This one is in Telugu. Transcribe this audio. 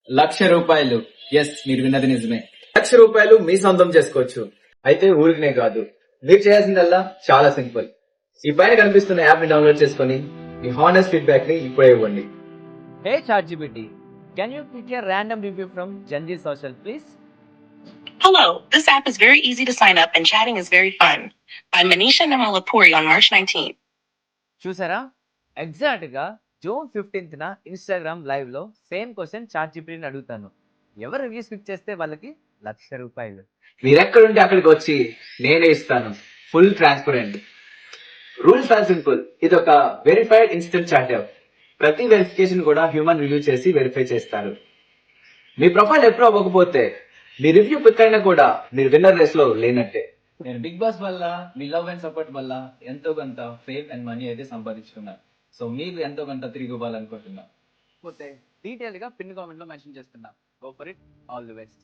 రూ. 1,00,000. ఎస్, మీరు విన్నది నిజమే. రూ. 1,00,000 మీ సొంతం చేసుకోవచ్చు. అయితే ఊరికనే కాదు, మీరు చేయాల్సిందల్లా చాలా సింపుల్. ఈ పైన కనిపిస్తున్న యాప్ ని డౌన్లోడ్ చేసుకొని మీ హానెస్ట్ ఫీడ్బ్యాక్ ని ఇప్పుడే ఇవ్వండి. Hey ChatGPT, can you pick a random review from Gen Z Social, please? Hello, this app is very easy to sign up and chatting is very fun. By Manisha Namalapuri on March 19th. చూసారా, ఎగ్జాక్ట్గా జూన్ 15న ఇన్స్టాగ్రామ్ లైవ్లో సేమ్ క్వశ్చన్ ChatGPTని అడుగుతాను. ఎవరు రివ్యూస్ క్లిక్ చేస్తే వాళ్ళకి ₹1,00,000. మీరెక్కడుంటే అక్కడికి వచ్చి నేనే ఇస్తాను. Full transparent. Rules are simple. ఇది ఒక వెరిఫైడ్ ఇన్స్టెంట్ చాట్ యాప్. ప్రతి వెరిఫికేషన్ కూడా హ్యూమన్ రివ్యూ చేసి వెరిఫై చేస్తారు. మీ ప్రొఫైల్ ఎప్పుడు అవ్వకపోతే మీ రివ్యూ పిక్ అయినా కూడా మీరు విన్నర్ రేస్ లో లేనట్టే. నేను బిగ్ బాస్ వల్ల, మీ లవ్ అండ్ సపోర్ట్ వల్ల ఎంతో కొంత ఫేమ్ అండ్ మనీ అయితే సంపాదించుకున్నా. సో మీకు ఎంతో కొంత తిరిగి ఇవ్వాలనుకుంటున్నా. పోతే డీటెయిల్గా పిన్ కామెంట్లో మెన్షన్ చేస్తున్నా. Go for it. All the best.